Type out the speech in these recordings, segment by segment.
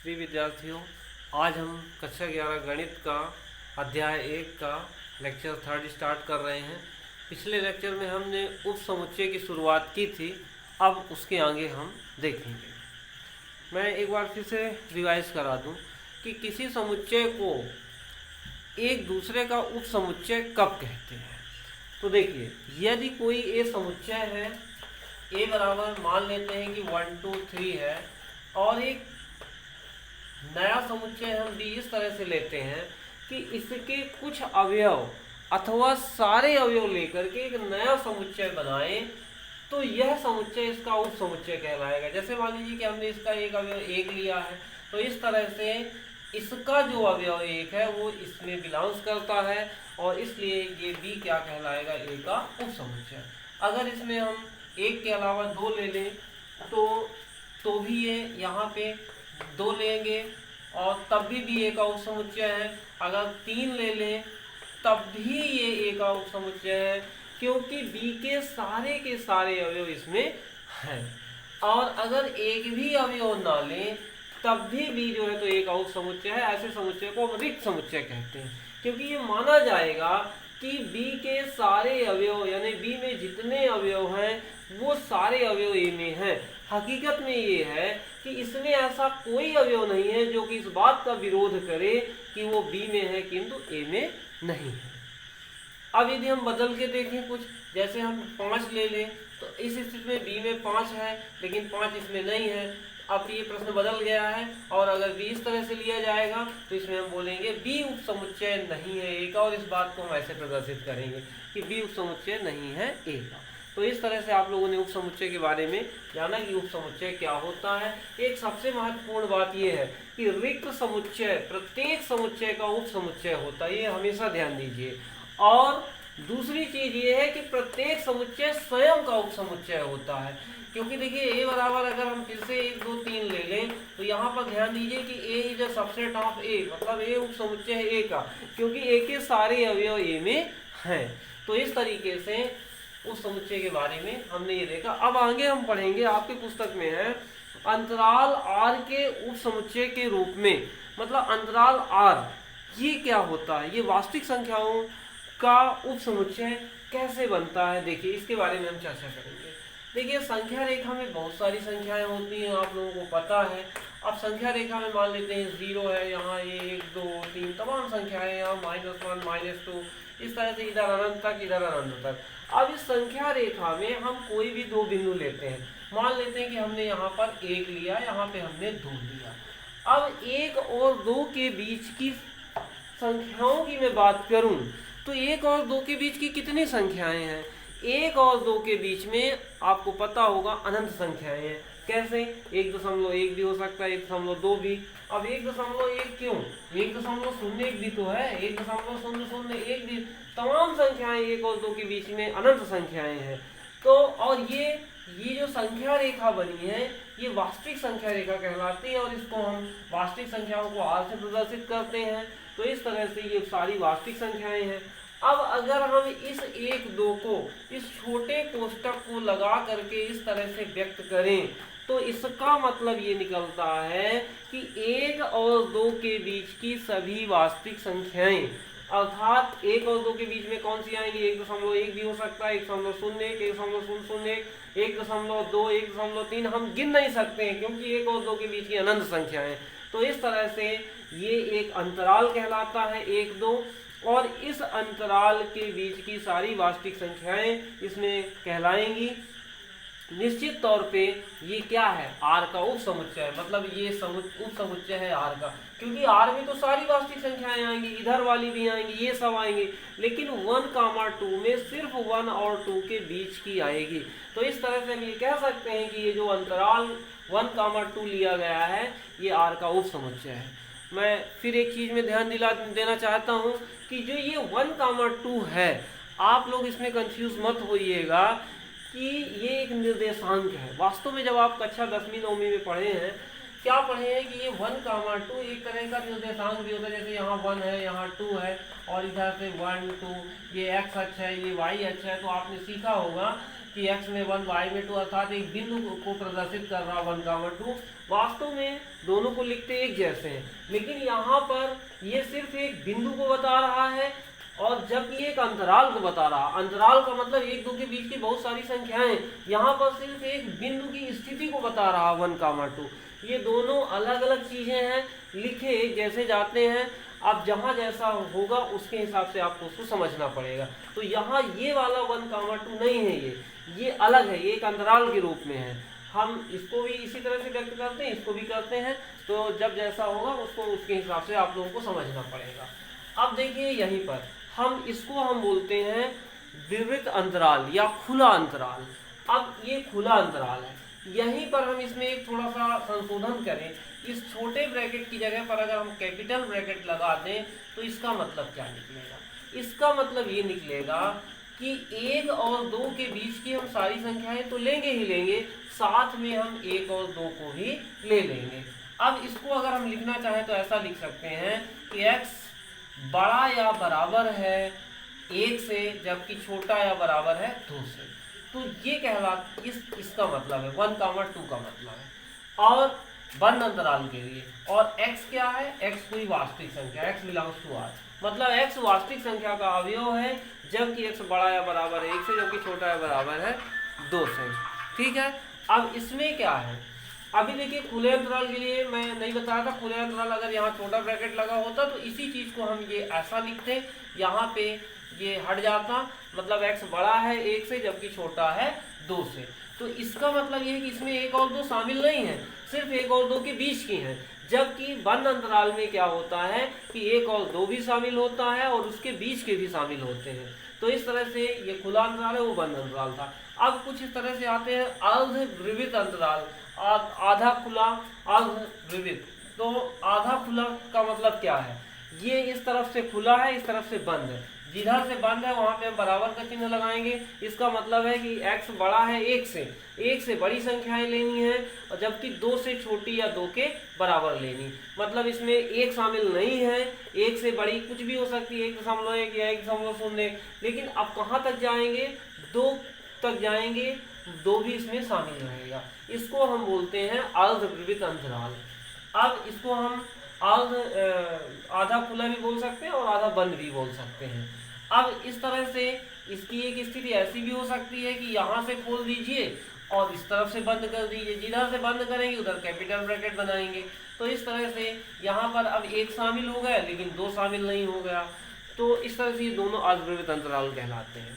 प्रिय विद्यार्थियों, आज हम कक्षा 11 गणित का अध्याय 1 का लेक्चर 3 स्टार्ट कर रहे हैं। पिछले लेक्चर में हमने उप समुच्चय की शुरुआत की थी, अब उसके आगे हम देखेंगे। मैं एक बार फिर से रिवाइज करा दूं कि किसी समुच्चय को एक दूसरे का उप समुच्चय कब कहते हैं। तो देखिए, यदि कोई ए समुच्चय है, ए बराबर मान लेते हैं कि 1 2 3 है, और एक नया समुच्चय हम भी इस तरह से लेते हैं कि इसके कुछ अवयव अथवा सारे अवयव लेकर के एक नया समुच्चय बनाएं, तो यह समुच्चय इसका उप समुच्चय कहलाएगा। जैसे मान लीजिए कि हमने इसका एक अवयव एक लिया है, तो इस तरह से इसका जो अवयव एक है वो इसमें बिलोंग्स करता है, और इसलिए ये बी क्या कहलाएगा, ए का उप समुच्चय। अगर इसमें हम एक के अलावा दो ले लें तो भी ये यहाँ पे दो लेंगे और तब भी ए का उप समुच्चय है। अगर तीन ले लें तब भी ये ए का उप समुच्चय है, क्योंकि बी के सारे अवयव इसमें हैं। और अगर एक भी अवयव ना लें तब भी बी जो है तो ए का उप समुच्चय है। ऐसे समुच्चय को हम रिक्त समुच्चय कहते हैं, क्योंकि ये माना जाएगा कि बी के सारे अवयव यानी बी में जितने अवयव हैं वो सारे अवयव ए में हैं। हकीकत में ये है कि इसमें ऐसा कोई अवयव नहीं है जो कि इस बात का विरोध करे कि वो बी में है किंतु ए में नहीं है। अब यदि हम बदल के देखें कुछ, जैसे हम 5 ले लें, तो इस स्थिति में बी में 5 है लेकिन 5 इसमें नहीं है। अब ये प्रश्न बदल गया है, और अगर बी इस तरह से लिया जाएगा तो इसमें हम बोलेंगे बी उप समुच्चय नहीं है ए का, और इस बात को हम ऐसे प्रदर्शित करेंगे कि बी उप समुच्चय नहीं है ए का। तो इस तरह से आप लोगों ने उप समुच्चय के बारे में जाना कि उप समुच्चय क्या होता है। एक सबसे महत्वपूर्ण बात यह है कि रिक्त समुच्चय प्रत्येक समुच्चय का उप समुच्चय होता है, ये हमेशा ध्यान दीजिए। और दूसरी चीज ये है कि प्रत्येक समुच्चय स्वयं का उप समुच्चय होता है, क्योंकि देखिए ए बराबर अगर हम फिर से 1 2 3 ले लें तो यहाँ पर ध्यान दीजिए कि ए इज अ सबसेट ऑफ ए, मतलब ए उप समुच्चय है ए का, क्योंकि ए के सारे अवयव ए में हैं। तो इस तरीके से उस समुच्चय के बारे में हमने ये देखा। अब आगे हम पढ़ेंगे, आपकी पुस्तक में है अंतराल आर के उप समुच्चय के रूप में, मतलब अंतराल आर ये क्या होता है, ये वास्तविक संख्याओं का उप समुच्चय कैसे बनता है। देखिए, इसके बारे में हम चर्चा करेंगे। देखिए, संख्या रेखा में बहुत सारी संख्याएं होती हैं, आप लोगों को पता है। अब संख्या रेखा में मान लेते हैं 0 है, यहाँ 1 2 3 तमाम संख्याएं, यहाँ -1 -2, इस तरह से इधर अनंत तक इधर अनंत तक। अब इस संख्या रेखा में हम कोई भी दो बिंदु लेते हैं। मान लेते हैं कि हमने यहाँ पर 1 लिया, यहाँ पे हमने 2 लिया। अब 1 और 2 के बीच की संख्याओं की मैं बात करूं तो 1 और 2 के बीच की कितनी संख्याएं हैं। 1 और 2 के बीच में आपको पता होगा अनंत संख्याएं हैं। कैसे? 1.1 भी हो सकता है, 1.2 भी। अब 1.1 क्यों? 1.01 भी तो है, 1.001 भी। तमाम संख्याएं 1 और 2 के बीच में अनंत संख्याएं हैं। तो और ये जो संख्या रेखा बनी है ये वास्तविक संख्या रेखा कहलाती है, और इसको हम वास्तविक संख्याओं को आर से प्रदर्शित करते हैं। तो इस तरह से ये सारी वास्तविक संख्याएं हैं। अब अगर हम इस 1 2 को इस छोटे कोष्टक को लगा करके इस तरह से व्यक्त करें तो इसका मतलब ये निकलता है कि 1 और 2 के बीच की सभी वास्तविक संख्याएं, अर्थात 1 और 2 के बीच में कौन सी आएंगी, 1.1 भी हो सकता है, 1.01 1.001 1.2 1.3 हम गिन नहीं सकते हैं, क्योंकि 1 और 2 के बीच की अनंत संख्याएं। तो इस तरह से ये एक अंतराल कहलाता है 1 2, और इस अंतराल के बीच की सारी वास्तविक संख्याएं इसमें कहलाएंगी। निश्चित तौर पे ये क्या है, आर का उप समुच्चय है, मतलब ये उप समुच्चय है आर का, क्योंकि आर में तो सारी वास्तविक संख्याएं आएंगी, इधर वाली भी आएंगी, ये सब आएंगी, लेकिन 1, 2 में सिर्फ 1 और 2 के बीच की आएगी। तो इस तरह से हम ये कह सकते हैं कि ये जो अंतराल 1, 2 लिया गया है ये आर का उप समुच्चय है। मैं फिर एक चीज में ध्यान देना चाहता हूं कि जो ये 1, 2 है, आप लोग इसमें कंफ्यूज मत होइएगा कि ये एक निर्देशांक है। वास्तव में जब आप कक्षा 10वीं 9वीं में पढ़े हैं, क्या पढ़े हैं कि ये 1, 2 एक तरह का निर्देशांक भी होता है। जैसे यहाँ 1 है, यहाँ 2 है, और इधर से 1 2 ये x अक्ष है, ये y अक्ष है। तो आपने सीखा होगा कि x में 1 y में 2, अर्थात एक बिंदु को प्रदर्शित कर रहा 1, 2। वास्तव में दोनों को लिखते एक जैसे हैं, लेकिन यहाँ पर ये सिर्फ एक बिंदु को बता रहा है और जबकि एक अंतराल को बता रहा। अंतराल का मतलब 1, 2 के बीच की बहुत सारी संख्याएं, यहाँ पर सिर्फ एक बिंदु की स्थिति को बता रहा 1, 2। ये दोनों अलग अलग चीजें हैं, लिखे जैसे जाते हैं। अब जहाँ जैसा होगा उसके हिसाब से आपको उसको समझना पड़ेगा। तो यहाँ ये वाला 1, 2 नहीं है, ये अलग है, ये एक अंतराल के रूप में है। हम इसको भी इसी तरह से व्यक्त करते हैं, इसको भी करते हैं। तो जब जैसा होगा उसको उसके हिसाब से आप लोगों को समझना पड़ेगा। अब देखिए यहीं पर हम बोलते हैं विवृत अंतराल या खुला अंतराल। अब ये खुला अंतराल है, यहीं पर हम इसमें एक थोड़ा सा संशोधन करें। इस छोटे ब्रैकेट की जगह पर अगर हम कैपिटल ब्रैकेट लगा दें तो इसका मतलब क्या निकलेगा? इसका मतलब ये निकलेगा कि 1 और 2 के बीच की हम सारी संख्याएं तो लेंगे ही लेंगे, साथ में हम 1 और 2 को भी ले लेंगे। अब इसको अगर हम लिखना चाहें तो ऐसा लिख सकते हैं कि x बड़ा या बराबर है 1 से, जबकि छोटा या बराबर है 2 से। तो ये इसका मतलब है 1, 2 का मतलब है। और बंद अंतराल के लिए, और x क्या है? x कोई वास्तविक संख्या, x बिलोंग्स टू R, मतलब x वास्तविक संख्या का अवयव है, जबकि x बड़ा या बराबर है 1 से, जबकि छोटा या बराबर है 2 से। ठीक है। अब इसमें क्या है, अभी देखिए खुले अंतराल के लिए मैं नहीं बताया था। खुले अंतराल अगर यहाँ छोटा ब्रैकेट लगा होता तो इसी चीज को हम ये ऐसा लिखते, यहाँ पे ये हट जाता, मतलब x बड़ा है 1 से, जबकि छोटा है 2 से। तो इसका मतलब ये है कि इसमें 1 और 2 शामिल नहीं है, सिर्फ 1 और 2 के बीच की हैं। जबकि बंद अंतराल में क्या होता है कि 1 और 2 भी शामिल होता है और उसके बीच के भी शामिल होते हैं। तो इस तरह से ये खुला अंतराल है, वो बंद अंतराल था। अब कुछ इस तरह से आते हैं अर्धविवृत अंतराल, आधा खुला अर्धविवृत। तो आधा खुला का मतलब क्या है? ये इस तरफ से खुला है, इस तरफ से बंद है। जिधर से बंद है वहां पे हम बराबर का चिन्ह लगाएंगे। इसका मतलब है कि x बड़ा है 1 से, 1 से बड़ी संख्याएं लेनी है, और जबकि 2 से छोटी या 2 के बराबर लेनी। मतलब इसमें 1 शामिल नहीं है, 1 से बड़ी कुछ भी हो सकती है, 1.1 या 1.01। लेकिन अब कहाँ तक जाएंगे? 2 तक जाएंगे, 2 भी इसमें शामिल रहेगा। इसको हम बोलते हैं अर्धविवृत अंतराल। अब इसको हम आधा खुला भी बोल सकते हैं और आधा बंद भी बोल सकते हैं। अब इस तरह से इसकी एक स्थिति ऐसी भी हो सकती है कि यहाँ से खोल दीजिए और इस तरफ से बंद कर दीजिए। जिधर से बंद करेंगे उधर कैपिटल ब्रैकेट बनाएंगे। तो इस तरह से यहाँ पर अब 1 शामिल हो गया लेकिन 2 शामिल नहीं हो गया। तो इस तरह से ये दोनों अर्धविवृत अंतराल कहलाते हैं।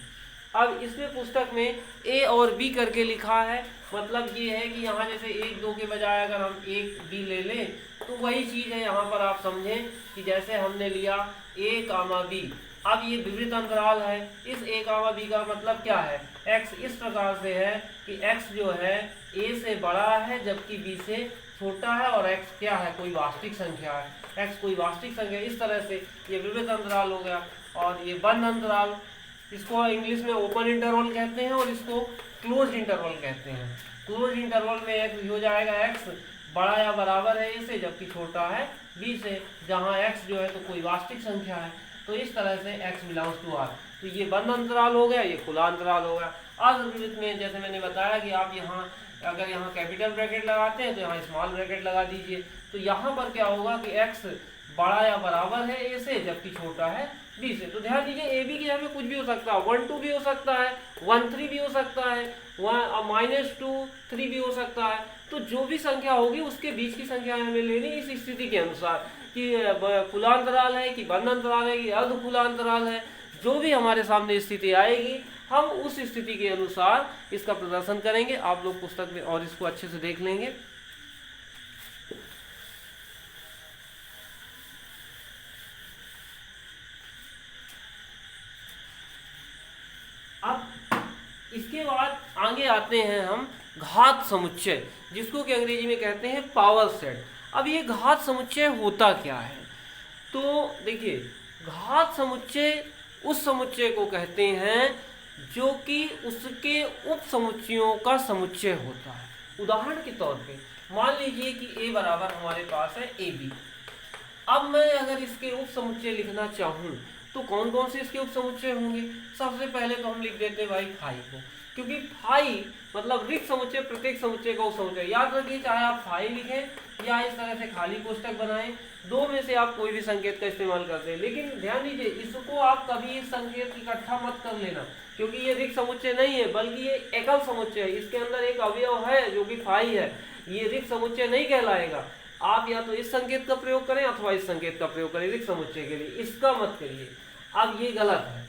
अब इसमें पुस्तक में ए और बी करके लिखा है, मतलब ये है कि यहाँ जैसे 1, 2 के बजाय अगर हम 1 बी ले लें तो वही चीज़ है। यहाँ पर आप समझें कि जैसे हमने लिया a, b, अब ये विवृत अंतराल है। इस a, b का मतलब क्या है? x इस प्रकार से है कि x जो है a से बड़ा है जबकि b से छोटा है, और x क्या है? कोई वास्तविक संख्या है, x कोई वास्तविक संख्या। इस तरह से ये विवृत अंतराल हो गया। और ये बंद अंतराल, इसको इंग्लिश में ओपन इंटरवल कहते हैं और इसको क्लोज इंटरवल कहते हैं। क्लोज इंटरवल में x हो जाएगा x बड़ा या बराबर है a से, जबकि छोटा है b से, जहाँ x जो है तो कोई वास्तविक संख्या है। तो इस तरह से x बिलोंग्स टू R। तो ये बंद अंतराल हो गया, ये खुला अंतराल हो गया। अर्धविवृत में जैसे मैंने बताया कि आप यहाँ अगर यहाँ कैपिटल ब्रैकेट लगाते हैं तो यहाँ स्मॉल ब्रैकेट लगा दीजिए। तो यहाँ पर क्या होगा कि x बड़ा या बराबर है a से, जबकि छोटा है b से। तो ध्यान दीजिए a b की जगह कुछ भी हो सकता है, 1 2 भी हो सकता है, 1 3 भी हो सकता है, -2 3 भी हो सकता है। तो जो भी संख्या होगी उसके बीच की संख्या हमें लेनी इस स्थिति के अनुसार, कि खुला अंतराल है कि बंद अंतराल है कि अर्ध खुला अंतराल है। जो भी हमारे सामने स्थिति आएगी हम उस स्थिति के अनुसार इसका प्रदर्शन करेंगे। आप लोग पुस्तक में और इसको अच्छे से देख लेंगे। अब इसके बाद आगे आते हैं हम घात समुच्चय, जिसको कि अंग्रेजी में कहते हैं पावर सेट। अब ये घात समुच्चय होता क्या है? तो देखिए, घात समुच्चय उस समुच्चय को कहते हैं जो कि उसके उप समुच्चयों का समुच्चय होता है। उदाहरण के तौर पे मान लीजिए कि a बराबर हमारे पास है ab। अब मैं अगर इसके उप समुच्चय लिखना चाहूँ तो कौन कौन से इसके उप समुच्चय होंगे? सबसे पहले तो हम लिख देते हैं भाई 5 को। क्योंकि फाई मतलब रिक्त समुच्चय प्रत्येक समुच्चय का उपसमुच्चय। याद रखिए, चाहे आप फाई लिखें या इस तरह से खाली कोष्टक बनाएं, दो में से आप कोई भी संकेत का इस्तेमाल करते हैं। लेकिन ध्यान दीजिए, इसको आप कभी इस संकेत इकट्ठा मत कर लेना, क्योंकि ये रिक्त समुच्चय नहीं है, बल्कि ये एकल समुच्चय है। इसके अंदर एक अवयव है जो कि फाई है, ये रिक्त समुच्चय नहीं कहलाएगा। आप या तो इस संकेत का प्रयोग करें अथवा इस संकेत का प्रयोग करें रिक्त समुच्चय के लिए, इसका मत करिए। अब ये गलत है।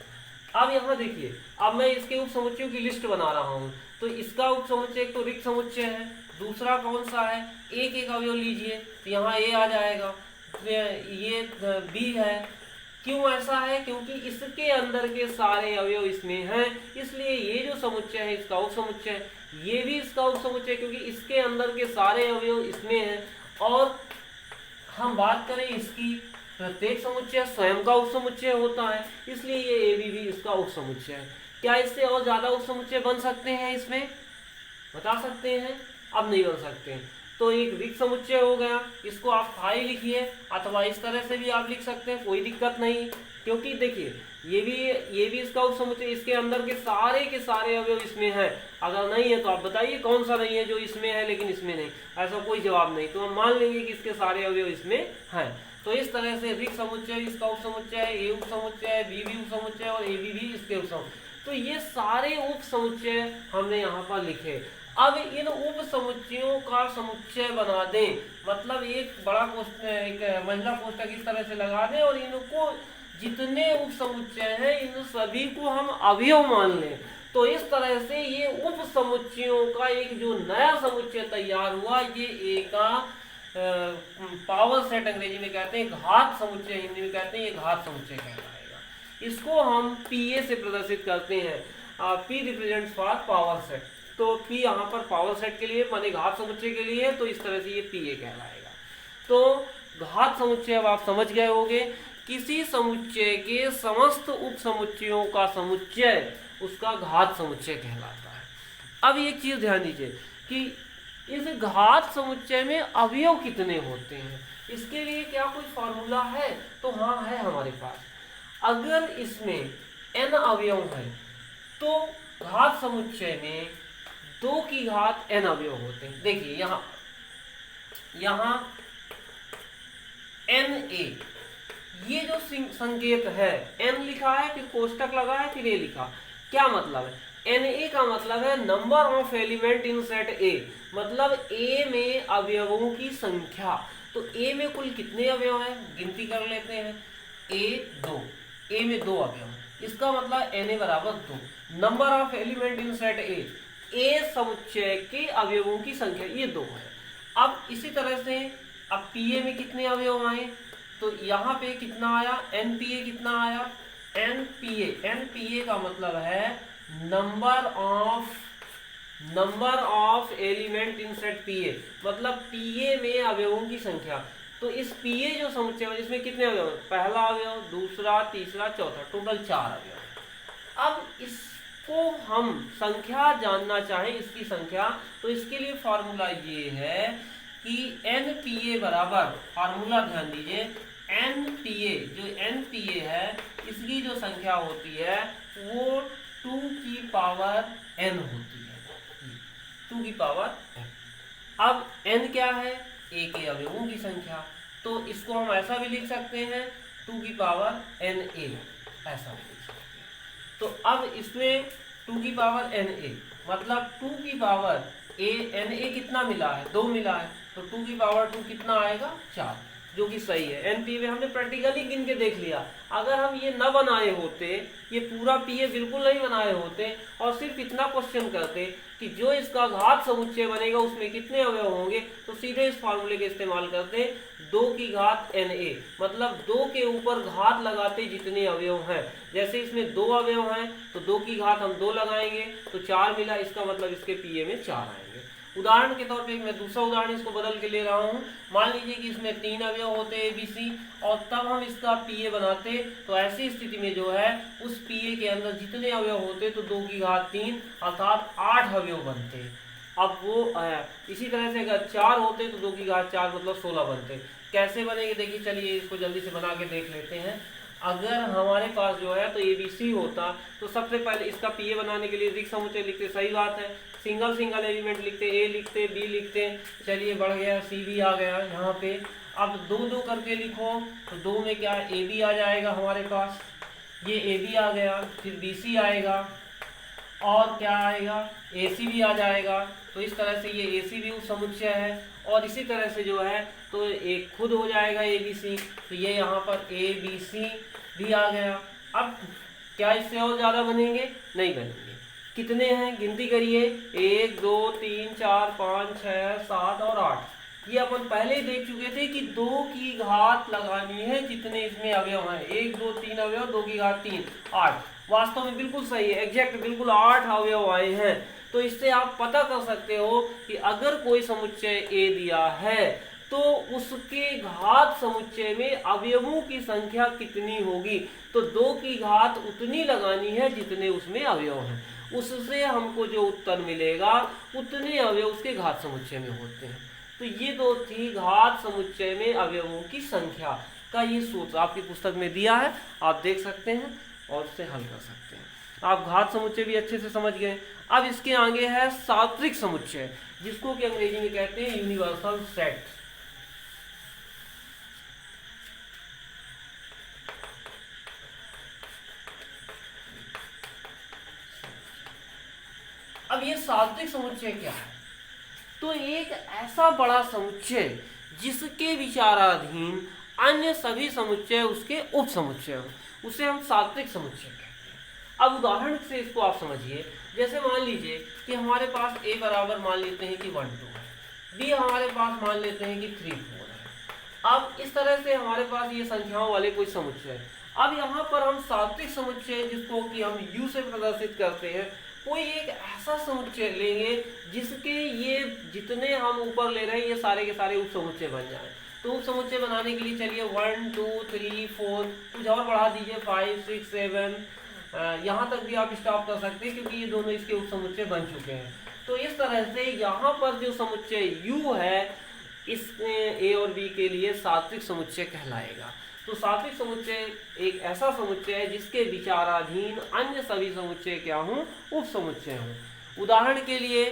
अब यहाँ देखिए, अब मैं इसके उप समुच्चयों की लिस्ट बना रहा हूँ। तो इसका उप समुच्चय एक तो रिक्त समुच्चय है, दूसरा कौन सा है, एक एक अवयव लीजिए, तो यहाँ ए आ जाएगा, ये बी है। क्यों ऐसा है, क्योंकि इसके अंदर के सारे अवयव इसमें हैं, इसलिए ये जो समुच्चय है इसका उप समुच्चय है, ये भी इसका उप समुच्चय, क्योंकि इसके अंदर के सारे अवयव इसमें हैं। और हम बात करें इसकी, प्रत्येक समुच्चय स्वयं का उपसमुच्चय होता है, इसलिए ये ए बी भी इसका उपसमुच्चय है। क्या इससे और ज्यादा उपसमुच्चय बन सकते हैं इसमें, बता सकते हैं? अब नहीं बन सकते हैं। तो एक रिक्त समुच्चय हो गया, इसको आप फाई लिखिए अथवा इस तरह से भी आप लिख सकते हैं, कोई दिक्कत नहीं। क्योंकि देखिए, ये भी इसका उपसमुच्चय, इसके अंदर के सारे अवयव इसमें हैं। अगर नहीं है तो आप बताइए कौन सा नहीं है जो इसमें है लेकिन इसमें नहीं, ऐसा कोई जवाब नहीं। तो हम मान लेंगे कि इसके सारे अवयव इसमें हैं। तो इस तरह से रिक्त समुच्चय इसका उपसमुच्चय है, ए उपसमुच्चय है, बी भी उपसमुच्चय है और ए बी भी इसके उपसमुच्चय। तो ये सारे उपसमुच्चय हमने यहाँ पर लिखे। अब इन उप समुच्चयों का समुच्चय बना दें, मतलब एक बड़ा कोष्टक, एक मंझला कोष्टक इस तरह से लगा दें और इनको जितने उप समुच्चय हैं इन सभी को हम अवयव मान लें। तो इस तरह से ये उप समुच्चयों का एक जो नया समुच्चय तैयार हुआ, ये एक पावर सेट अंग्रेजी में कहते हैं, घात समुच्चय हिंदी में कहते हैं, ये घात समुच्चय कहलाएगा। इसको हम पीए से प्रदर्शित करते हैं, P represents for power set. तो पी यहाँ पर पावर सेट के लिए माने घात समुच्चय के लिए, तो इस तरह से ये पीए कहलाएगा। तो घात समुच्चय अब आप समझ गए होंगे, किसी समुच्चय के समस्त उप समुच्चयों का समुच्चय उसका घात समुच्चय कहलाता है। अब एक चीज ध्यान दीजिए कि इस घात समुच्चय में अवयव कितने होते हैं, इसके लिए क्या कोई फॉर्मूला है? तो हाँ है हमारे पास। अगर इसमें n अवयव है तो घात समुच्चय में 2 की घात n अवयव होते हैं। देखिए यहाँ na, ये जो संकेत है n लिखा है, फिर कोष्टक लगा है, फिर a लिखा। क्या मतलब है? Na का मतलब है number of element in set A, मतलब A में अवयवों की संख्या। तो A में कुल कितने अवयव हैं, गिनती कर लेते हैं। A में 2 अवयव हैं, इसका मतलब Na बराबर 2। Number of element in set A समुच्चय के अवयवों की संख्या ये 2 है। अब इसी तरह से अब Pa में कितने अवयव आए, तो यहाँ पे कितना आया, NPA कितना आया, NPA का मतलब है number of element in set PA, मतलब PA में अवयवों की संख्या। तो इस PA जो समुच्चय है इसमें कितने अवयव, पहला अवयव, दूसरा, तीसरा, चौथा, टोटल 4 अवयव। अब इसको हम संख्या जानना चाहें, इसकी संख्या, तो इसके लिए फॉर्मूला ये है कि NPA बराबर, फॉर्मूला ध्यान दीजिए, NPA है, इसकी जो संख्या होती है वो 2 की पावर n होती है, 2 की पावर n। अब n क्या है, a के अवयवों की संख्या, तो इसको हम ऐसा भी लिख सकते हैं 2 की पावर na, ऐसा भी लिख सकते हैं। तो अब इसमें 2 की पावर na मतलब 2 की पावर na कितना मिला है, 2 मिला है, तो 2 की पावर 2 कितना आएगा, 4, जो कि सही है। NPA में हमने प्रैक्टिकली गिन के देख लिया। अगर हम ये न बनाए होते, ये पूरा PA बिल्कुल नहीं बनाए होते और सिर्फ इतना क्वेश्चन करते कि जो इसका घात समुच्चय बनेगा उसमें कितने अवयव होंगे, तो सीधे इस फार्मूले के इस्तेमाल करते 2 की घात Na, मतलब 2 के ऊपर घात लगाते जितने अवयव हैं। जैसे इसमें 2 अवयव हैं तो 2 की घात हम 2 लगाएंगे तो 4 मिला, इसका मतलब इसके PA में 4 आएंगे। उदाहरण के तौर पे मैं दूसरा उदाहरण इसको बदल के ले रहा हूँ। मान लीजिए कि इसमें 3 अवयव होते ABC और तब हम इसका PA बनाते, तो ऐसी स्थिति में जो है उस PA के अंदर जितने अवयव होते तो 2 की घात 3 अर्थात 8 अवयव बनते। अब वो इसी तरह से अगर 4 होते तो 2 की घात 4 मतलब 16 बनते। कैसे बनेंगे देखिए, चलिए इसको जल्दी से बना के देख लेते हैं। अगर हमारे पास जो है तो ABC होता तो सबसे पहले इसका PA बनाने के लिए रिक्त समुच्चय लिखते, सही बात है। सिंगल सिंगल एलिमेंट लिखते, A लिखते, B लिखते, चलिए बढ़ गया, C भी आ गया यहाँ पे। अब दो दो करके लिखो तो दो में क्या AB आ जाएगा हमारे पास, ये AB आ गया, फिर BC आएगा और क्या आएगा AC भी आ जाएगा। तो इस तरह से ये AC भी उप समुच्चय है और इसी तरह से जो है तो एक खुद हो जाएगा ABC, तो ये यहाँ पर ABC भी आ गया। अब क्या इससे और ज़्यादा बनेंगे? नहीं बनेंगे। कितने हैं गिनती करिए, 1 2 3 4 5 6 7 और 8। ये अपन पहले ही देख चुके थे कि 2 की घात लगानी है जितने इसमें अवयव हैं, 1 2 3 अवयव, 2 की घात 3 8। वास्तव में बिल्कुल सही है, एग्जैक्ट बिल्कुल 8 अवयव आए हैं। तो इससे आप पता कर सकते हो कि अगर कोई समुच्चय A दिया है तो उसके घात समुच्चय में अवयवों की संख्या कितनी होगी। तो 2 की घात उतनी लगानी है जितने उसमें अवयव हैं, उससे हमको जो उत्तर मिलेगा उतने अवयव उसके घात समुच्चय में होते हैं। तो ये दो थी घात समुच्चय में अवयवों की संख्या का ये सूत्र आपकी पुस्तक में दिया है, आप देख सकते हैं और उससे हल कर सकते हैं। आप घात समुच्चय भी अच्छे से समझ गए। अब इसके आगे है सात्विक समुच्चय, जिसको कि अंग्रेजी में कहते हैं यूनिवर्सल सेट। अब ये सात्विक समुच्चय क्या है? तो एक ऐसा बड़ा समुच्चय जिसके विचाराधीन अन्य सभी समुच्चय उसके उप समुच्चय हो, उसे हम सात्विक समुच्चय कहते हैं। अब उदाहरण से इसको आप समझिए, जैसे मान लीजिए कि हमारे पास A बराबर मान लेते हैं कि 1 2 है, B हमारे पास मान लेते हैं कि 3 4 है। अब इस तरह से हमारे पास ये संख्याओं वाले कोई समुच्चय है। अब यहाँ पर हम सात्विक समुच्चय जिसको कि हम U से प्रदर्शित करते हैं, कोई एक ऐसा समुच्चय लेंगे जिसके ये जितने हम ऊपर ले रहे हैं ये सारे के सारे उप समुच्चय बन जाए। तो उप समुच्चय बनाने के लिए चलिए 1 2 3 4 कुछ और बढ़ा दीजिए 5 6 7, यहाँ तक भी आप स्टॉप कर सकते हैं क्योंकि ये दोनों इसके उप समुच्चय बन चुके हैं। तो इस तरह से यहाँ पर जो समुच्चय U है इसमें A और B के लिए सात्विक समुच्चय कहलाएगा। तो सात्विक समुच्चय एक ऐसा समुच्चय है जिसके विचाराधीन अन्य सभी समुच्चय क्या हों, उप समुच्चय हों। उदाहरण के लिए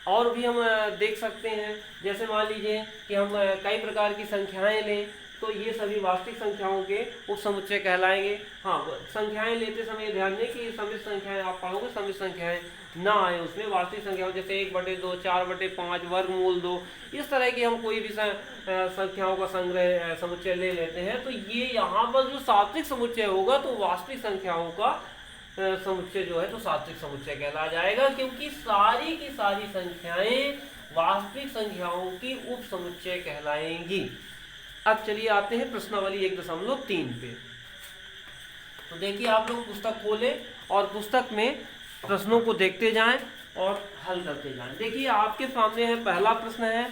और भी हम देख सकते हैं, जैसे मान लीजिए कि हम कई प्रकार की संख्याएं लें तो ये सभी वास्तविक संख्याओं के उप समुच्चय कहलाएंगे। हाँ, संख्याएं लेते समय ध्यान दें कि समिश्र संख्याएं आप पढ़ोगे, समिश्र संख्याएं ना आए उसमें, वास्तविक संख्याओं जैसे 1/2 4/5 वर्गमूल 2, इस तरह की हम कोई भी संख्याओं का संग्रह समुच्चय ले लेते हैं। तो ये यहाँ पर जो सात्विक समुच्चय होगा तो वास्तविक संख्याओं का समुच्चय जो है तो सात्विक समुच्चय कहला जाएगा, क्योंकि सारी की सारी संख्याएं वास्तविक संख्याओं की उप समुच्चय कहलाएंगी। अब चलिए आते हैं प्रश्नावली 1.3 पे। तो देखिए आप लोग पुस्तक खोलें और पुस्तक में प्रश्नों को देखते जाएं और हल करते जाएं। देखिए आपके सामने है पहला प्रश्न है,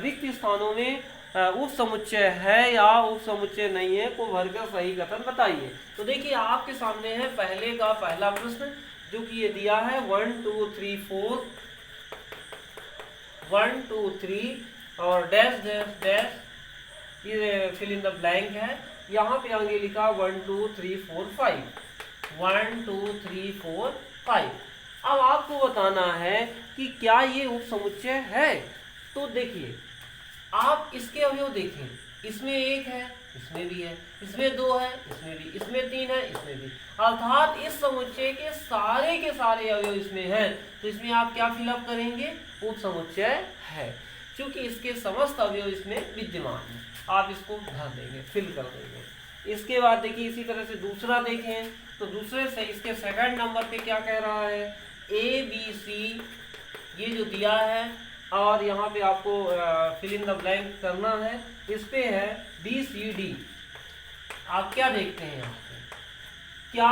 रिक्त स्थानों में उप समुच्चय है या उप समुच्चय नहीं है को भरकर सही कथन बताइए। तो देखिए आपके सामने है पहले का पहला प्रश्न जो कि ये दिया है 1 2 3 4 1 2 3 और डैश डैश डैश, ये फिल इन द ब्लैंक है। यहाँ पे आगे लिखा 1 2 3 4 5 1 2 3 4 5। अब आपको बताना है कि क्या ये उप समुच्चय है। तो देखिए आप इसके अवयव देखें, इसमें 1 है, इसमें भी है, इसमें 2 है, इसमें भी, इसमें 3 है, इसमें भी, अर्थात इस समुच्चय के सारे अवयव इसमें हैं। तो इसमें आप क्या फिलअप करेंगे, उप समुच्चय है, क्योंकि इसके समस्त अवयव इसमें विद्यमान है। आप इसको भर देंगे, फिल कर देंगे। इसके बाद देखिए इसी तरह से दूसरा देखें तो दूसरे से इसके सेकंड नंबर पे क्या कह रहा है, ABC ये जो दिया है और यहाँ पे आपको फिल इन द ब्लैंक करना है। इस पे है BCD। आप क्या देखते हैं यहाँ पे, क्या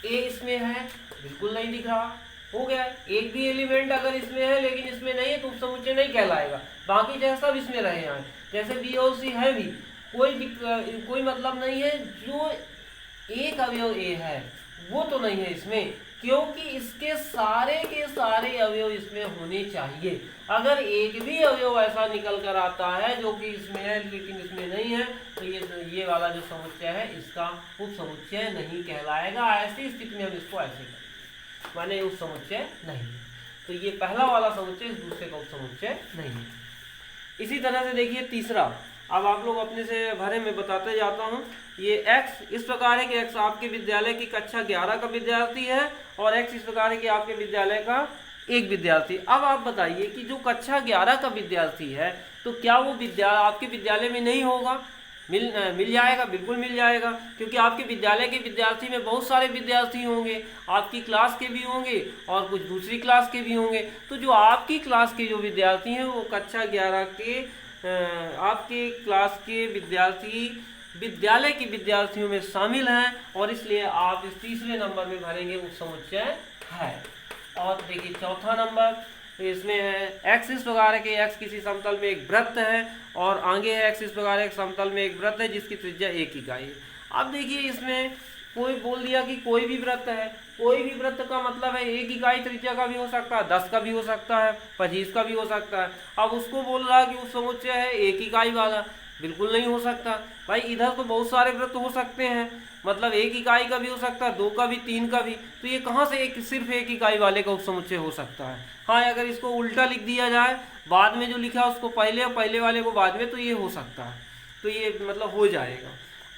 A इसमें है, बिल्कुल नहीं दिख रहा, हो गया। एक भी एलिमेंट अगर इसमें है लेकिन इसमें नहीं है तो उप समुच्चय नहीं कहलाएगा। बाकी जैसा भी इसमें रहे हैं, जैसे B और C है भी, कोई मतलब नहीं है। जो एक अवयव A है वो तो नहीं है इसमें, क्योंकि इसके सारे के सारे अवयव इसमें होने चाहिए। अगर एक भी अवयव ऐसा निकल कर आता है जो कि इसमें है लेकिन इसमें नहीं है, तो ये वाला जो समुच्चय है इसका उप समुच्चय नहीं कहलाएगा। ऐसी स्थिति में हम इसको ऐसे करेंगे, माने उप समुच्चय नहीं। तो ये पहला वाला समुच्चय इस दूसरे का उप समुच्चय नहीं है। इसी तरह से देखिए तीसरा, अब आप लोग अपने से भरे में बताते जाता हूँ। ये x इस प्रकार है कि x आपके विद्यालय की कक्षा 11 का विद्यार्थी है और x इस प्रकार है कि आपके विद्यालय का एक विद्यार्थी। अब आप बताइए कि जो कक्षा 11 का विद्यार्थी है तो क्या वो आपके विद्यालय में नहीं होगा? मिल जाएगा, बिल्कुल मिल जाएगा, क्योंकि आपके विद्यालय के विद्यार्थी में बहुत सारे विद्यार्थी होंगे, आपकी क्लास के भी होंगे और कुछ दूसरी क्लास के भी होंगे। तो जो आपकी क्लास के जो विद्यार्थी हैं वो कक्षा 11 के आपके क्लास के विद्यार्थी विद्यालय के विद्यार्थियों में शामिल हैं और इसलिए आप इस तीसरे नंबर में भरेंगे उप समुच्चय है। और देखिए चौथा नंबर, इसमें है x इस प्रकार है कि x किसी समतल में एक वृत्त है और आगे है x इस प्रकार एक समतल में एक वृत्त है जिसकी त्रिज्या 1 इकाई है। अब देखिए इसमें कोई बोल दिया कि कोई भी वृत्त है, कोई भी वृत्त का मतलब है 1 इकाई त्रिज्या का भी हो सकता है, 10 का भी हो सकता है, 25 का भी हो सकता है। अब उसको बोल रहा है कि उस समुच्चय है 1 इकाई वाला, बिल्कुल नहीं हो सकता भाई। इधर तो बहुत सारे वृत्त हो सकते हैं, मतलब 1 इकाई का भी हो सकता है, 2 का भी, 3 का भी, तो ये कहाँ से सिर्फ 1 इकाई वाले का उपसमुच्चय हो सकता है? हाँ, अगर इसको उल्टा लिख दिया जाए, बाद में जो लिखा उसको पहले और पहले वाले को बाद में, तो ये हो सकता है, तो ये मतलब हो जाएगा।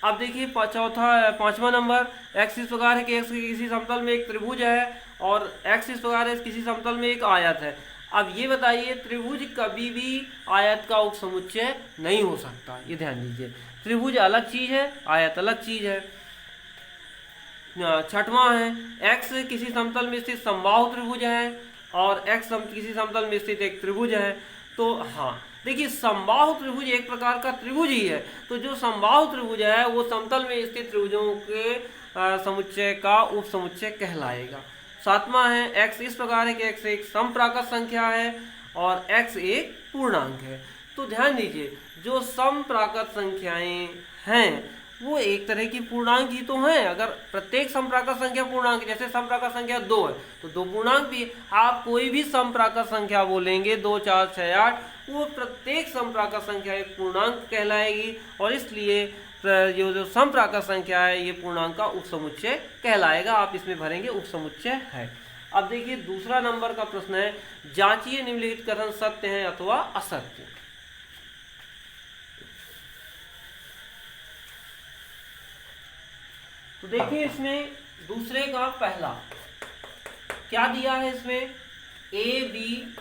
अब देखिए पांचवा नंबर, x इस प्रकार है कि x किसी समतल में एक त्रिभुज है और x इस प्रकार है किसी समतल में एक आयत है। अब ये बताइए त्रिभुज कभी भी आयत का उपसमुच्चय नहीं हो सकता, ये ध्यान दीजिए। त्रिभुज अलग चीज है, आयत अलग चीज है। छठवां है, x किसी समतल में स्थित समबाहु त्रिभुज है और x किसी समतल में स्थित एक त्रिभुज है। तो हाँ देखिए, समबाहु त्रिभुज एक प्रकार का त्रिभुज ही है, तो जो समबाहु त्रिभुज है वो समतल में स्थित त्रिभुजों के समुच्चय का उपसमुच्चय कहलाएगा। सातवां है, x इस प्रकार है कि x एक समप्राकृत संख्या है और x एक पूर्णांक है। तो ध्यान दीजिए, जो समप्राकृत संख्याएं हैं वो एक तरह की पूर्णांक ही तो हैं। अगर प्रत्येक समप्राकृत संख्या पूर्णांक, जैसे समप्राकृत संख्या 2 है तो 2 पूर्णांक भी, आप कोई भी समप्राकृत संख्या बोलेंगे 2, 4, 6, 8, वो प्रत्येक समप्राकृत संख्या एक पूर्णांक कहलाएगी और इसलिए जो समप्राकृत संख्या है ये पूर्णांक का उपसमुच्चय कहलाएगा। आप इसमें भरेंगे उपसमुच्चय है। अब देखिए दूसरा नंबर का प्रश्न है, जांचिए निम्नलिखित कथन सत्य है अथवा असत्य। तो देखिए इसमें दूसरे का पहला क्या दिया है, इसमें ए बी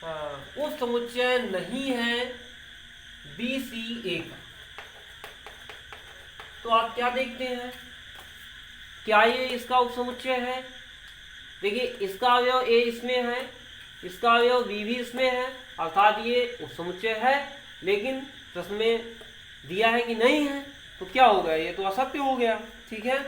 उप समुच्चय नहीं है बी सी ए का। तो आप क्या देखते हैं, क्या ये इसका उपसमुच्चय है? देखिए इसका अवयव ए इसमें है, इसका अवयव बी भी इसमें है, अर्थात ये उपसमुच्चय है। लेकिन प्रश्न में दिया है कि नहीं है, तो क्या हो गया, ये तो असत्य हो गया। ठीक है,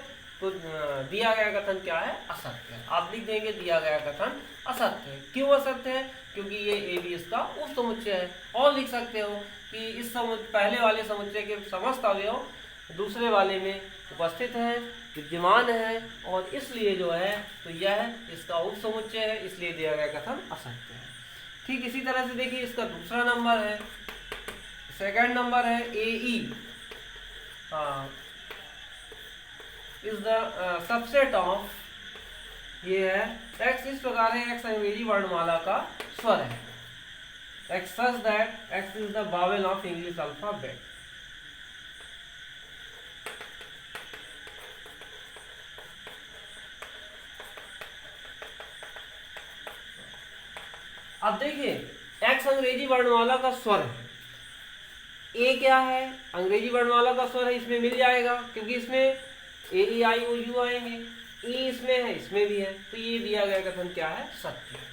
तो दिया गया कथन क्या है, असत्य है। आप लिख देंगे दिया गया कथन असत्य है। क्यों असत्य है? क्योंकि ये ए बी इसका उप समुच्चय है। और लिख सकते हो कि इस पहले वाले समुच्चय के समस्त अवयव दूसरे वाले में उपस्थित है, विद्यमान है और इसलिए जो है तो यह इसका उप समुच्चय है, इसलिए दिया गया कथन असत्य है। ठीक इसी तरह से देखिए इसका दूसरा नंबर है, सेकंड नंबर है A E is the subset of, ये है x इस प्रकार है, x अंग्रेजी वर्णमाला का स्वर है, x such that x is the vowel of English alphabet। अब देखिए x अंग्रेजी वर्णमाला का स्वर है, ए क्या है, अंग्रेजी वर्णमाला का स्वर है, इसमें मिल जाएगा क्योंकि इसमें ए ई आई ओ यू आएंगे, ई इसमें है, इसमें भी है, तो ये दिया गया कथन क्या है, सत्य है।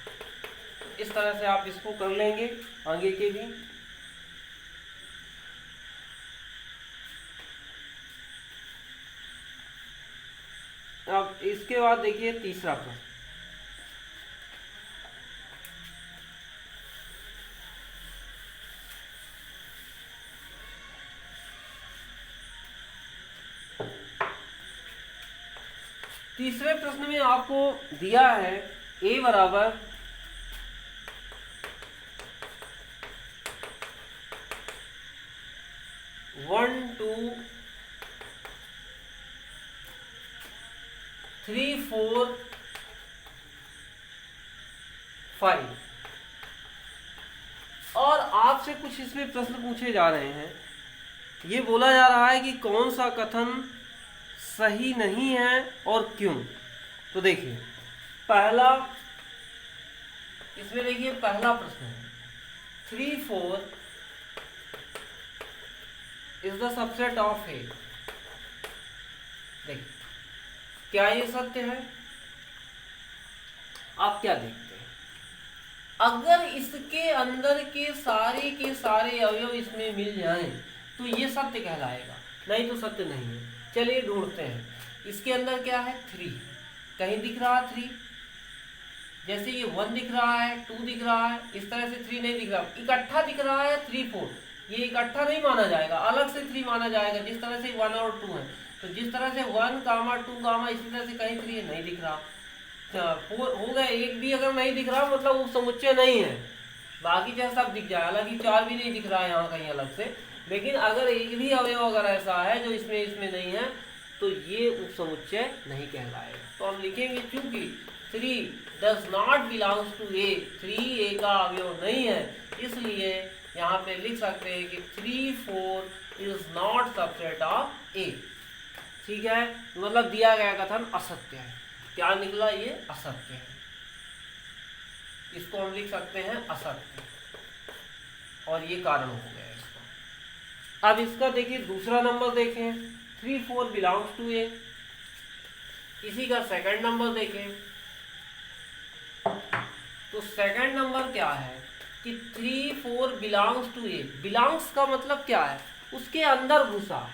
तो इस तरह से आप इसको कर लेंगे आगे के भी। अब इसके बाद देखिए तीसरा प्रश्न, तीसरे प्रश्न में आपको दिया है a बराबर 1 2 3 4 5 और आपसे कुछ इसमें प्रश्न पूछे जा रहे हैं। ये बोला जा रहा है कि कौन सा कथन सही नहीं है और क्यों। तो देखिए पहला, इसमें देखिए पहला प्रश्न है 3 4 is the subset of A. देखिए क्या ये सत्य है? आप क्या देखते हैं? अगर इसके अंदर के सारे अवयव इसमें मिल जाएं तो ये सत्य कहलाएगा, नहीं तो सत्य नहीं है। चलिए ढूंढते हैं। इसके अंदर क्या है? 3 कहीं दिख रहा है 3, जैसे ये 1 दिख रहा है, 2 दिख रहा है, इस तरह से 3 नहीं दिख रहा, इकट्ठा दिख रहा है 3 4। ये इकट्ठा नहीं माना जाएगा, अलग से 3 माना जाएगा। जिस तरह से 1 और 2 है, तो जिस तरह से 1 कामा 2 कामा इसी तरह से कहीं 3 नहीं दिख रहा। 4 हो गए, एक भी अगर नहीं दिख रहा मतलब वो समुच्चय नहीं है। बाकी चाहे सब दिख जाए, हालांकि 4 भी नहीं दिख रहा है यहाँ कहीं अलग से, लेकिन अगर एक भी अवयव अगर ऐसा है जो इसमें नहीं है तो ये उपसमुच्चय नहीं कहलाएगा। तो हम लिखेंगे चूंकि 3 डज नॉट बिलोंग्स टू ए, 3 ए का अवयव नहीं है, इसलिए यहाँ पे लिख सकते हैं कि 3 4 इज नॉट सबसेट ऑफ ए। ठीक है, मतलब दिया गया कथन असत्य है। क्या निकला? ये असत्य है। इसको हम लिख सकते हैं असत्य, और ये कारण हो गया इसका। अब इसका देखिए दूसरा नंबर देखें, 3 4 बिलोंग्स टू ए। इसी का सेकंड नंबर देखें, तो सेकंड नंबर क्या है कि 3 4 बिलोंग्स टू ए। बिलोंग्स का मतलब क्या है? उसके अंदर घुसा,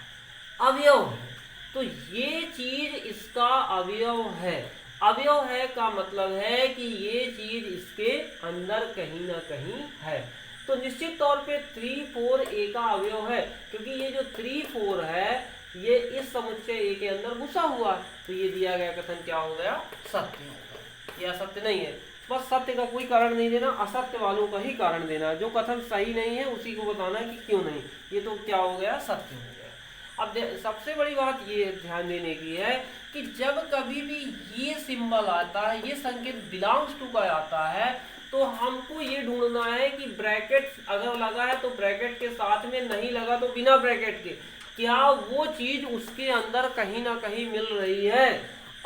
अवयव है। तो ये चीज इसका अवयव है। अवयव है का मतलब है कि ये चीज इसके अंदर कहीं ना कहीं है। तो निश्चित तौर पे 3 4 ए का अवयव है, क्योंकि ये जो 3 4 है ये इस समुच्चय ए के अंदर घुसा हुआ है। तो ये दिया गया कथन क्या हो गया? सत्य हो गया। यह सत्य नहीं है। बस सत्य का कोई कारण नहीं देना, असत्य वालों का ही कारण देना। जो कथन सही नहीं है उसी को बताना कि क्यों नहीं। ये तो क्या हो गया? सत्य हो गया। अब सबसे बड़ी बात ये ध्यान देने की है कि जब कभी भी ये सिंबल आता है, ये संकेत बिलोंग्स टू का आता है, तो हमको ये ढूंढना है कि ब्रैकेट अगर लगा है तो ब्रैकेट के साथ में, नहीं लगा तो बिना ब्रैकेट के, क्या वो चीज उसके अंदर कहीं ना कहीं मिल रही है।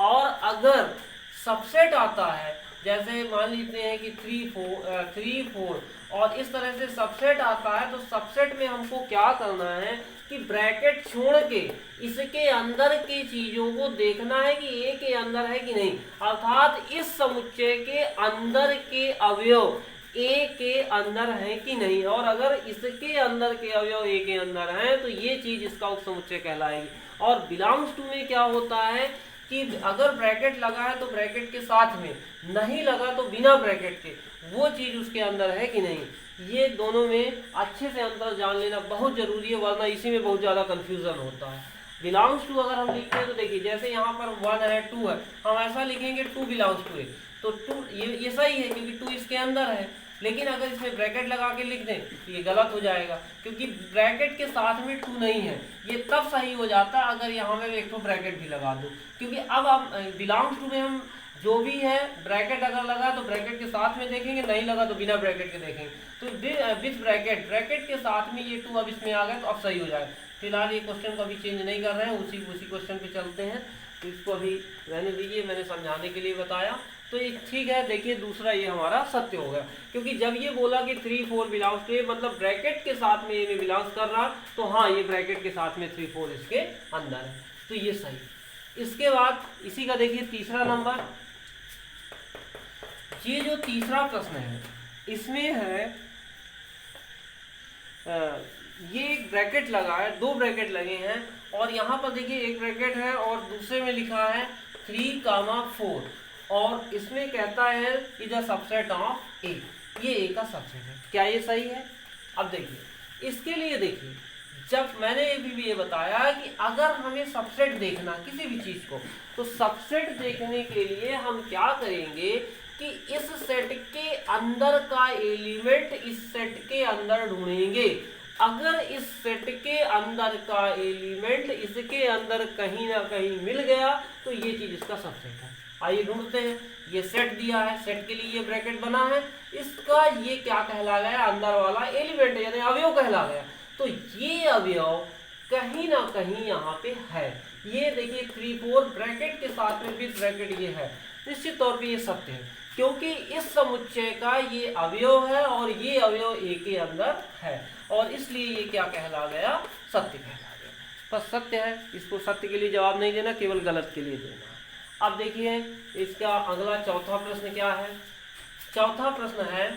और अगर सबसेट आता है, जैसे मान लेते हैं कि 3 4 और इस तरह से सबसेट आता है, तो सबसेट में हमको क्या करना है कि ब्रैकेट छोड़ के इसके अंदर की चीजों को देखना है कि ए के अंदर है कि नहीं। अर्थात इस समुच्चय के अंदर के अवयव ए के अंदर है कि नहीं, और अगर इसके अंदर के अवयव ए के अंदर हैं तो ये चीज इसका उपसमुच्चय कहलाएगी। और बिलोंग्स टू में क्या होता है कि अगर ब्रैकेट लगा है तो ब्रैकेट के साथ में, नहीं लगा तो बिना ब्रैकेट के, वो चीज उसके अंदर है कि नहीं। ये दोनों में अच्छे से अंतर जान लेना बहुत जरूरी है, वरना इसी में बहुत ज्यादा कंफ्यूजन होता है। बिलोंग्स टू अगर हम लिखते हैं तो देखिए जैसे यहाँ पर 1 है 2 है, हम ऐसा लिखेंगे 2 बिलोंग्स टू ए, तो 2 ये सही है क्योंकि 2 इसके अंदर है। लेकिन अगर इसमें ब्रैकेट लगा के लिख दें तो ये गलत हो जाएगा, क्योंकि ब्रैकेट के साथ में 2 नहीं है। ये तब सही हो जाता है अगर यहाँ में एक तो ब्रैकेट भी लगा दो, क्योंकि अब हम बिलोंग्स टू में हम जो भी है ब्रैकेट अगर लगा तो ब्रैकेट के साथ में देखेंगे, नहीं लगा तो बिना ब्रैकेट के देखेंगे। तो विथ ब्रैकेट के साथ में ये 2 अब इसमें आ गए तो अब सही हो जाएगा। फिलहाल ये क्वेश्चन को अभी चेंज नहीं कर रहे हैं, उसी क्वेश्चन पे चलते हैं। तो इसको अभी रहने दीजिए, मैंने समझाने के लिए बताया। तो ये ठीक है। देखिए दूसरा ये हमारा सत्य हो गया, क्योंकि जब ये बोला कि 3 4 बिलोंग्स टू ए, मतलब ब्रैकेट के साथ में ये बिलोंग्स कर रहा, तो हाँ ये ब्रैकेट के साथ में 3 4 इसके अंदर है, तो ये सही। इसके बाद इसी का देखिए तीसरा नंबर, ये जो तीसरा प्रश्न है इसमें है ये एक ब्रैकेट लगा है, 2 ब्रैकेट लगे हैं, और यहाँ पर देखिए एक ब्रैकेट है और दूसरे में लिखा है 3 4, और इसमें कहता है कि द सबसेट ऑफ ए, ये ए का सबसेट है। क्या ये सही है? अब देखिए इसके लिए देखिए जब मैंने भी ये बताया कि अगर हमें सबसेट देखना किसी भी चीज को, तो सबसेट देखने के लिए हम क्या करेंगे कि इस सेट के अंदर का एलिमेंट इस सेट के अंदर ढूंढेंगे। अगर इस सेट के अंदर का एलिमेंट इसके अंदर कहीं ना कहीं मिल गया तो ये चीज इसका सबसेट है। आइए ढूंढते हैं। ये सेट दिया है, सेट के लिए ये ब्रैकेट बना है, इसका ये क्या कहला गया, अंदर वाला एलिमेंट यानी अवयव कहला गया। तो ये अवयव कहीं ना कहीं यहाँ पे है। ये देखिए 3 4 ब्रैकेट के साथ में विद ब्रैकेट ये है, निश्चित तौर पे ये सत्य है, क्योंकि इस समुच्चय का ये अवयव है और ये अवयव ए के अंदर है, और इसलिए ये क्या कहला गया, सत्य कहला गया। बस सत्य है, इसको सत्य के लिए जवाब नहीं देना, केवल गलत के लिए देना। अब देखिए इसका अगला चौथा प्रश्न क्या है। चौथा प्रश्न है,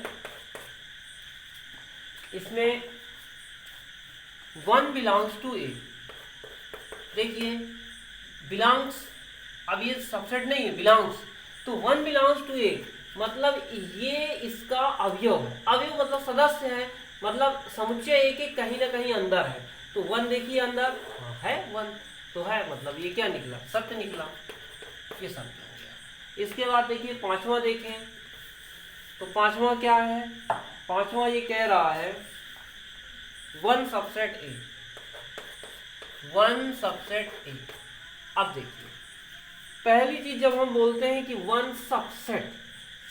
इसमें 1 बिलोंग्स टू ए। देखिए बिलोंग्स, अब ये सबसेट नहीं है, बिलोंग्स, तो 1 बिलोंग्स टू ए मतलब ये इसका अवयव है। अवयव मतलब सदस्य है, मतलब समुच्चय ए के कहीं ना कहीं अंदर है। तो 1 देखिए अंदर है, 1 तो है, मतलब ये क्या निकला, सत्य निकला, ये सत्य हो गया। इसके बाद देखिए पांचवा देखें, तो पांचवा क्या है, पांचवा ये कह रहा है 1 सबसेट ए, 1 सबसेट ए। अब देखिए पहली चीज जब हम बोलते हैं कि 1 सबसेट,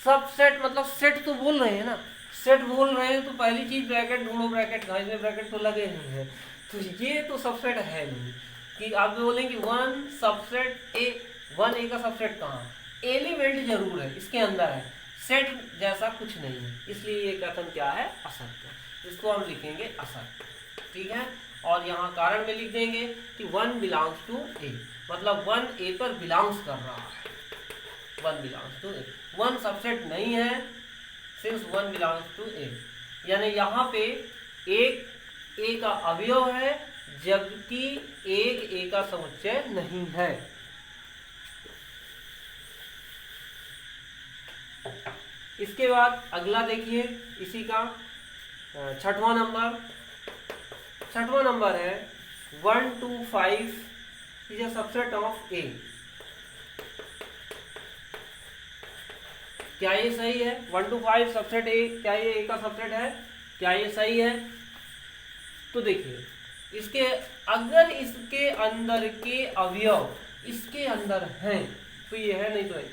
सबसेट मतलब सेट तो बोल रहे हैं ना, सेट बोल रहे हैं, तो पहली चीज ब्रैकेट ढूंढो, ब्रैकेट कहाँ, इसमें ब्रैकेट तो लगे नहीं है, तो ये तो सबसेट है नहीं कि आप बोलेंगे 1 सबसेट ए। 1 ए का सबसेट कहाँ, एलिमेंट जरूर है, इसके अंदर है, सेट जैसा कुछ नहीं है, इसलिए ये कथन क्या है, असत्य। इसको हम लिखेंगे असत्य, ठीक है। और यहाँ कारण में लिख देंगे कि 1 बिलोंग्स टू ए, मतलब 1 ए पर बिलोंग्स कर रहा है, 1 बिलोंग्स टू ए। 1 सबसेट नहीं है सिंस 1 बिलोंग्स टू ए, यानी यहाँ पे एक ए का अवयव है जबकि एक ए का समुच्चय नहीं है। इसके बाद अगला देखिए, इसी का छठवां नंबर, छठवां नंबर है 1 2 5 इज अ सबसेट ऑफ ए। क्या ये सही है, 1 2 5 सबसेट ए, क्या ये ए का सबसेट है, क्या ये सही है? तो देखिए इसके, अगर इसके अंदर के अवयव इसके अंदर हैं तो ये है, नहीं तो है।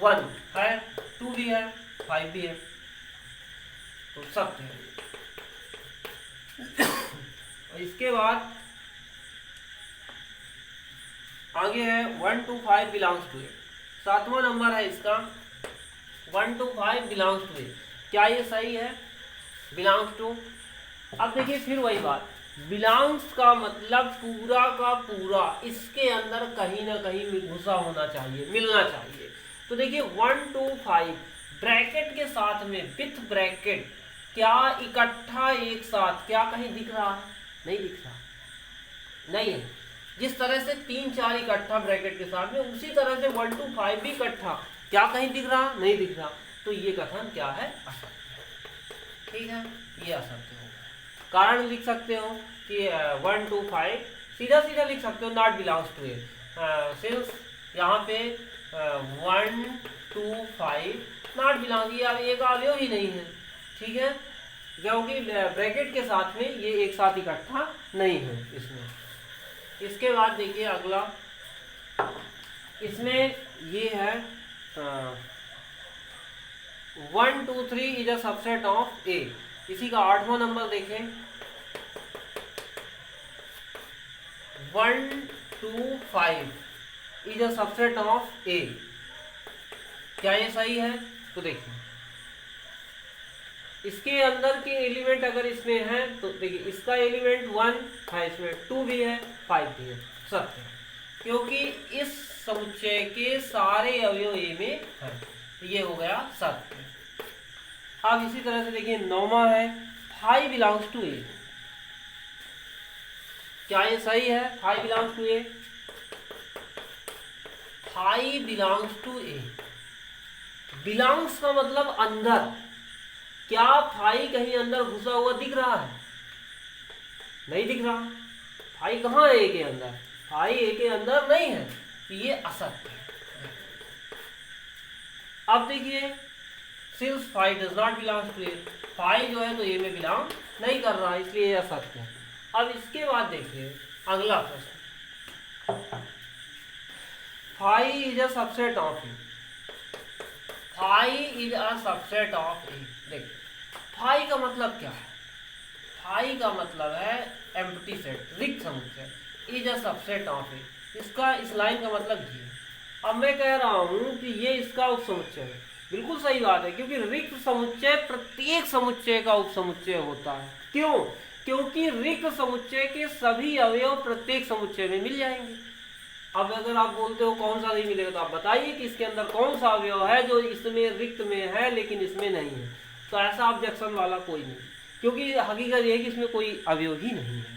1 है, 2 भी है, 5 भी है, तो सत्य है। और इसके बाद आगे है 1 2 5 बिलोंग्स टू ए, सातवां नंबर है इसका 1 2 5 बिलोंग्स टू ए। क्या ये सही है, बिलोंग्स टू? अब देखिए फिर वही बात, बिलोंग्स का मतलब पूरा का पूरा इसके अंदर कहीं ना कहीं घुसा होना चाहिए, मिलना चाहिए। तो देखिए 1 2 5 ब्रैकेट के साथ में विथ ब्रैकेट, क्या इकट्ठा एक साथ क्या कहीं दिख रहा है, नहीं दिख रहा, नहीं है। जिस तरह से 3 4 इकट्ठा ब्रैकेट के साथ में, उसी तरह से 1 2 5 भी इकट्ठा, क्या कहीं दिख रहा, नहीं दिख रहा, तो ये कथन क्या है, असत्य, ठीक है, ये असत्य होगा। कारण लिख सकते हो कि 1 2 5 सीधा सीधा लिख सकते हो not belongs to A, since यहाँ पे 1 2 5 नॉट बिलोंग, ये एक अवयव ही नहीं है, ठीक है, क्योंकि ब्रैकेट के साथ में ये एक साथ इकट्ठा नहीं है इसमें। इसके बाद देखिए अगला, इसमें ये है 1 2 3 इज अ सबसेट ऑफ ए। इसी का 8वां नंबर देखें, 1 2 5 इज अ सबसेट ऑफ ए। क्या ये सही है? तो देखिए इसके अंदर के एलिमेंट अगर इसमें है तो देखिए इसका एलिमेंट 1 है, इसमें 2 भी है, 5 भी है, सत्य है, क्योंकि इस समुच्चय के सारे अवयव ए में है, ये हो गया सत्य। अब इसी तरह से देखिए 9वां है 5 बिलोंग्स टू ए। क्या ये सही है, 5 belongs to A? 5 belongs to A, belongs का मतलब अंदर, क्या 5 कहीं अंदर घुसा हुआ दिख रहा है? नहीं दिख रहा। फाई कहाँ है ए के अंदर? फाई ए के अंदर नहीं है, तो ये असत्य है। अब देखिए, since phi does not belong to A, phi जो है तो ए में बिलोंग नहीं कर रहा, इसलिए ये असत्य है। अब इसके बाद देखिए अगला प्रश्न, phi is a subset of A. Phi is a subset of A. देखिए फाई का मतलब क्या है? फाई का मतलब है एम्प्टी सेट, रिक्त समुच्चय। इज अ सबसेट ऑफ ए, इसका इस लाइन का मतलब ये है। अब मैं कह रहा हूं कि ये इसका उपसमुच्चय है। बिल्कुल सही बात है, क्योंकि रिक्त समुच्चय प्रत्येक समुच्चय का उपसमुच्चय होता है। क्यों? क्योंकि रिक्त समुच्चय के सभी अवयव प्रत्येक समुच्चय में मिल जाएंगे। अब अगर आप बोलते हो कौन सा नहीं मिलेगा, तो आप बताइए कि इसके अंदर कौन सा अवयव है जो इसमें रिक्त में है लेकिन इसमें नहीं है। तो ऐसा ऑब्जेक्शन वाला कोई नहीं, क्योंकि हकीकत ये है कि इसमें कोई अवयव ही नहीं है।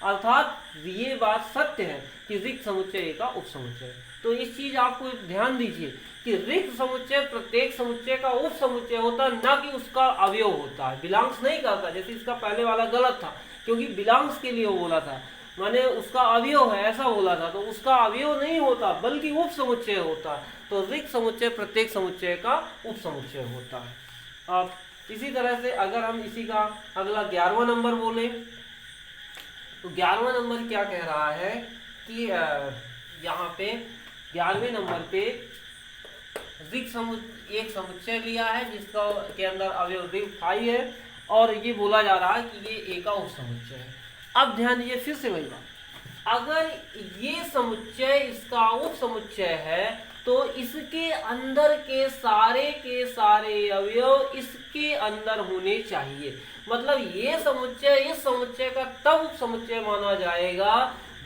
अर्थात ये बात सत्य है कि रिक्त समुच्चय का उपसमुच्चय है। तो इस चीज आपको ध्यान दीजिए कि रिक्त समुच्चय प्रत्येक समुच्चय का उपसमुच्चय होता है, ना कि उसका अवयव होता है। बिलोंग्स नहीं करता, जैसे इसका पहले वाला गलत था, क्योंकि बिलोंग्स के लिए वो बोला था, माने उसका अवयव है ऐसा बोला था, तो उसका अवयव नहीं होता बल्कि उपसमुच्चय होता है। तो रिक्त समुच्चय प्रत्येक समुच्चय का उपसमुच्चय होता है। अब इसी तरह से अगर हम इसी का अगला 11वां नंबर बोले, तो 11वां नंबर क्या कह रहा है कि यहाँ पे 11वें नंबर पे एक समुच्चय लिया है जिसका के अंदर अवयव रिक्त फाई है, और ये बोला जा रहा है कि ये ए का उपसमुच्चय है। अब ध्यान दीजिए, फिर से वही बात, अगर ये समुच्चय इसका उपसमुच्चय है तो इसके अंदर के सारे अवयव इसके अंदर होने चाहिए। मतलब ये समुच्चय इस समुच्चय का तब उपसमुच्चय माना जाएगा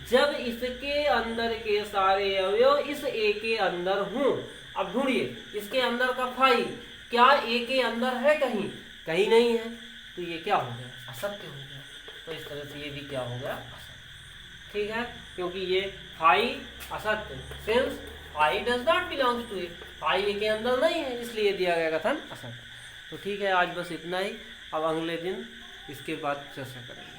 जब इसके अंदर के सारे अवयव इस ए के अंदर हों। अब ढूंढिए, इसके अंदर का फाई क्या ए के अंदर है? कहीं कहीं नहीं है, तो ये क्या हो गया? असत्य हो गया। तो इस तरह से ये भी क्या हो गया? असत्य। ठीक है, क्योंकि ये फाई असत्य, since phi does not belong to A, phi A के अंदर नहीं है, इसलिए दिया गया कथन असत्य। तो ठीक है, आज बस इतना ही। अब अगले दिन इसके बाद चर्चा करेंगे।